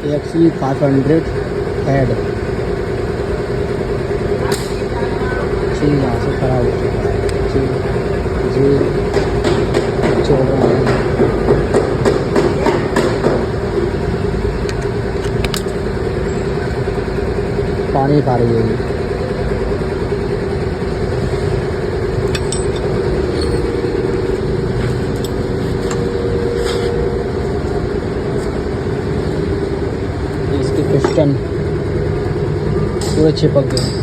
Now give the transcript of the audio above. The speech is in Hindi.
XE500 हेड जी यहाँ से खराब हो चुका है जी जी छोड़ रहा हूँ पानी खा रही है ये इसके पिस्टन पूरे चिपक गए।